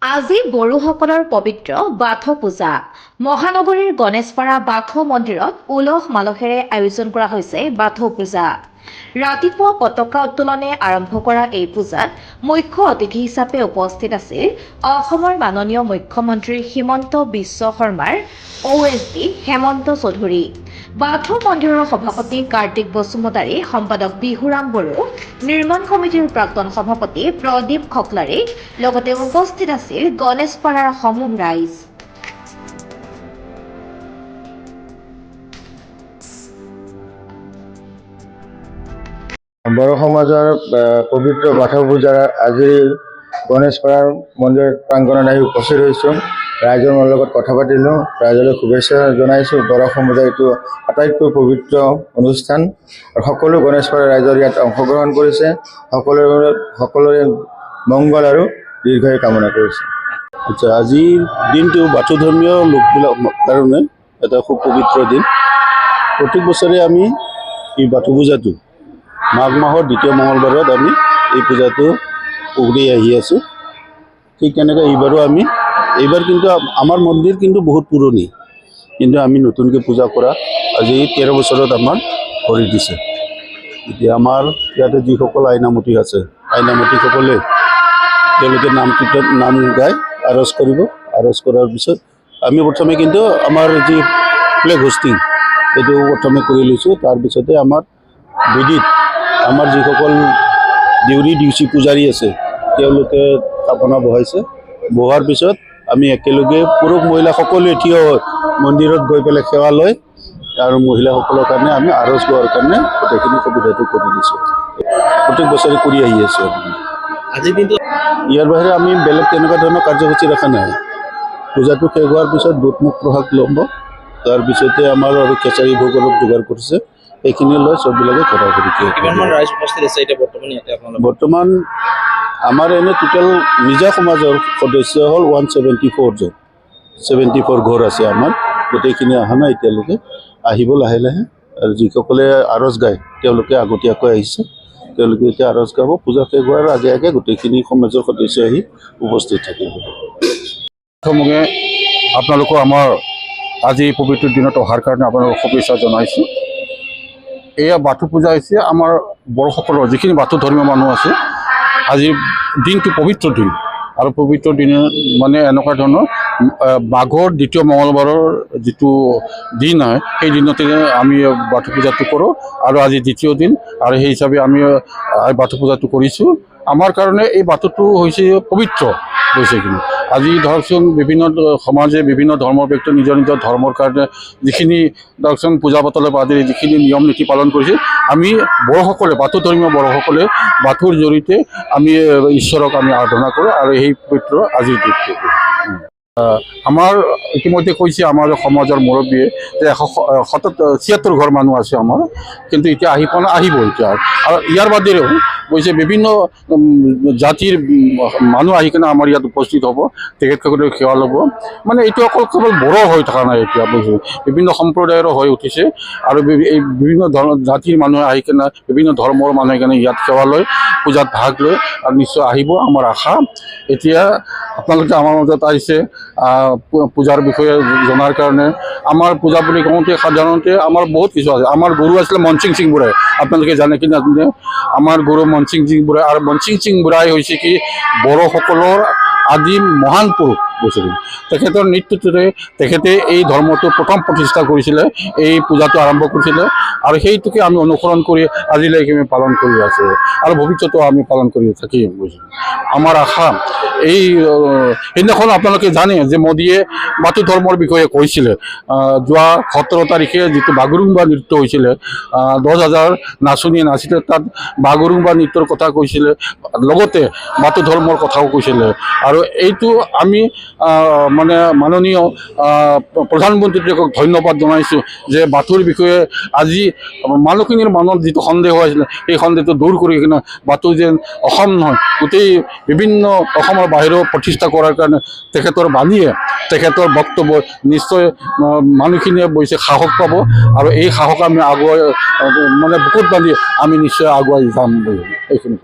আজি বড়োসকলৰ পবিত্ৰ বাথৌ পূজা। মহানগৰীৰ গণেশপাৰা বাথৌ মন্দিৰত উলহ মালহেৰে আয়োজন কৰা হৈছে বাথৌ পূজা। ৰাতিপুৱা পতাকা উত্তোলনে আৰম্ভ কৰা এই পূজাত মুখ্য অতিথি হিচাপে উপস্থিত আছিল অসমৰ মাননীয় মুখ্যমন্ত্ৰী হিমন্ত বিশ্ব শৰ্মাৰ OSD হেমন্ত চৌধুৰী, বাথৌ মন্দিৰৰ সভাপতি কাৰ্তিক বসুমতাৰী, সম্পাদক বিহুৰাম বড়ো, নিৰ্মাণ সমিতিৰ প্ৰাক্তন সভাপতি প্ৰদীপ খকলাৰী, লগতে উপস্থিত আছিল গণেশপাৰাৰ সমূহ ৰাইজ। বড়ো সমাজৰ পবিত্ৰ বাথৌ পূজাৰ আজি গণেশপাৰাৰ মন্দিৰ প্ৰাংগণত আহি উপস্থিত হৈছোঁ। ৰাইজৰ লগত কথা পাতিলোঁ, ৰাইজলৈ শুভেচ্ছা জনাইছোঁ। বড়ো সমাজৰ এইটো আটাইতকৈ পবিত্ৰ অনুষ্ঠান আৰু সকলো গণেশপাৰাৰ ৰাইজৰ ইয়াত অংশগ্ৰহণ কৰিছে। সকলোৰে মংগল আৰু দীৰ্ঘায়ু কামনা কৰিছে। আচ্ছা, আজিৰ দিনটো বাথৌ ধৰ্মীয় লোকবিলাকৰ কাৰণে এটা খুব পবিত্ৰ দিন। প্ৰত্যেক বছৰে আমি এই বাথৌ পূজাটো মাঘ মাহৰ দ্বিতীয় মঙলবাৰত আমি এই পূজাটো কৰি আহি আছোঁ। ঠিক তেনেকৈ এইবাৰ কিন্তু আমাৰ মন্দিৰ কিন্তু বহুত পুৰণি, কিন্তু আমি নতুনকৈ পূজা কৰা আজি 13 বছৰত আমাৰ কৰি দিছে। এতিয়া আমাৰ ইয়াতে যিসকল আইনামতী আছে, আইনামতীসকলে তেওঁলোকে নাম গাই আৰজ কৰিব। আৰজ কৰাৰ পিছত আমি প্ৰথমে কিন্তু আমাৰ যি ফ্লেগ হোষ্টিং সেইটো প্ৰথমে কৰি লৈছোঁ। তাৰপিছতে আমাৰ বিদিত আমাৰ যিসকল দেউৰী ডিউচি পূজাৰী আছে তেওঁলোকে থাপনা বহাইছে। বহাৰ পিছত আমি একেলগে পুৰুষ মহিলা সকলোৱে থিয় হৈ মন্দিৰত গৈ পেলাই সেৱা লয় আৰু মহিলাসকলৰ কাৰণে আমি আৰজ লোৱাৰ কাৰণে গোটেইখিনি সুবিধাটো কৰি দিছোঁ। প্ৰত্যেক বছৰে কৰি আহি আছোঁ। আজি দিনটো ইয়াৰ বাহিৰে আমি বেলেগ তেনেকুৱা ধৰণৰ কাৰ্যসূচী ৰখা নাই। পূজাটো শেষ হোৱাৰ পিছত বুটমুখ প্ৰসাদ ল'ব, তাৰপিছতে আমাৰ আৰু কেঁচাৰী ভোগ অলপ যোগাৰ কৰিছে, এইখিনি লৈ চববিলাকে কৰা কৰি ৰাইজ উপস্থিত আছে এতিয়া বৰ্তমান ইয়াতে আপোনালোক? বৰ্তমান আমাৰ এনে টোটেল নিজা সমাজৰ সদস্য হ'ল 174 ঘৰ আছে আমাৰ। গোটেইখিনি অহা নাই এতিয়ালৈকে, আহিব লাহে লাহে। আৰু যিসকলে আৰজ গায় তেওঁলোকে আগতীয়াকৈ আহিছে, তেওঁলোকে এতিয়া আৰজ গাব। পূজা শেষ হোৱাৰ আগে আগে গোটেইখিনি সমাজৰ সদস্য আহি উপস্থিত থাকিব। প্ৰথমে আপোনালোকক আমাৰ আজি পবিত্ৰ দিনত অহাৰ কাৰণে আপোনালোকক শুভেচ্ছা জনাইছোঁ। এয়া বাথৌ পূজা হৈছে আমাৰ বড়োসকলৰ যিখিনি বাথৌ ধৰ্মীয় মানুহ আছে, আজিৰ দিনটো পবিত্ৰ দিন। আৰু পবিত্ৰ দিন মানে এনেকুৱা ধৰণৰ মাঘৰ দ্বিতীয় মঙলবাৰৰ যিটো দিন হয় সেই দিনতে আমি বাথৌ পূজাটো কৰোঁ। আৰু আজি দ্বিতীয় দিন আৰু সেই হিচাপে আমি বাথৌ পূজাটো কৰিছোঁ। আমাৰ কাৰণে এই বাথৌটো হৈছে পবিত্ৰ বস্তুখিনি। আজি ধৰকচোন বিভিন্ন সমাজে বিভিন্ন ধৰ্মৰ ব্যক্তি নিজৰ নিজৰ ধৰ্মৰ কাৰণে যিখিনি ধৰকচোন পূজা পাতলৰ বাদে যিখিনি নিয়ম নীতি পালন কৰিছে, আমি বড়োসকলে বাথৌ ধৰ্মীয় বড়োসকলে বাথৌৰ জৰিয়তে আমি ঈশ্বৰক আমি আৰাধনা কৰোঁ। আৰু সেই পবিত্ৰ আজিৰ দিনটো আমাৰ ইতিমধ্যে কৈছে আমাৰ সমাজৰ মুৰব্বীয়ে যে 176 ঘৰ মানুহ আছে আমাৰ, কিন্তু এতিয়া আহি পোৱা নাই, আহিব এতিয়া। আৰু ইয়াৰ বাদেও কৈছে বিভিন্ন জাতিৰ মানুহ আহি কিনে আমাৰ ইয়াত উপস্থিত হ'ব, তেখেতসকলে সেৱা ল'ব। মানে এইটো অকল কেৱল বড়ো হৈ থকা নাই, এতিয়া বুজিছোঁ বিভিন্ন সম্প্ৰদায়ৰো হৈ উঠিছে। আৰু এই বিভিন্ন জাতিৰ মানুহে আহি কিনে বিভিন্ন ধৰ্মৰ মানুহে কিনে ইয়াত সেৱা লয়, পূজাত ভাগ লয়। আৰু নিশ্চয় আহিব আমাৰ আশা। এতিয়া আপোনালোকে আমাৰ মাজত আহিছে পূজাৰ বিষয়ে জনাৰ কাৰণে। আমাৰ পূজা বুলি কওঁতে সাধাৰণতে আমাৰ বহুত কিছু আছে। আমাৰ গুৰু আছিলে মনসিং সিং বুঢ়াই, আপোনালোকে জানে কি নাজানে। আমাৰ গুৰু মনসিং সিং বুঢ়াই, আৰু মনসিং সিং বুঢ়াই হৈছে কি বড়োসকলৰ আদি মহান পুৰুষ বস্তুটো। তেখেতৰ নেতৃত্বতে তেখেতে এই ধৰ্মটো প্ৰথম প্ৰতিষ্ঠা কৰিছিলে, এই পূজাটো আৰম্ভ কৰিছিলে। আৰু সেইটোকে আমি অনুসৰণ কৰি আজিলৈকে আমি পালন কৰি আছোঁ আৰু ভৱিষ্যতেও আমি পালন কৰি থাকিম। আমাৰ আশা এই সেইদিনাখন আপোনালোকে জানে যে মোদীয়ে বাথৌ ধৰ্মৰ বিষয়ে কৈছিলে। যোৱা 17 তাৰিখে যিটো বাগৰুম্বা নৃত্য হৈছিলে, 10,000 নাচনীয়ে নাচিলে, তাত বাগৰুম্বা নৃত্যৰ কথা কৈছিলে, লগতে বাথৌ ধৰ্মৰ কথাও কৈছিলে। আৰু এইটো আমি মানে মাননীয় প্ৰধানমন্ত্ৰীক ধন্যবাদ জনাইছোঁ যে বাথৌৰ বিষয়ে আজি মানুহখিনিৰ মনত যিটো সন্দেহ আছিলে সেই সন্দেহটো দূৰ কৰি কিনে বাথৌ যেন অসম নহয় গোটেই বিভিন্ন অসমৰ বাহিৰেও প্ৰতিষ্ঠা কৰাৰ কাৰণে তেখেতৰ বাণীয়ে, তেখেতৰ বক্তব্য নিশ্চয় মানুহখিনিয়ে বৈছে সাহস পাব। আৰু এই সাহস আমি আগুৱাই মানে বুকুত বান্ধি আমি নিশ্চয় আগুৱাই যাম বুলি এইখিনি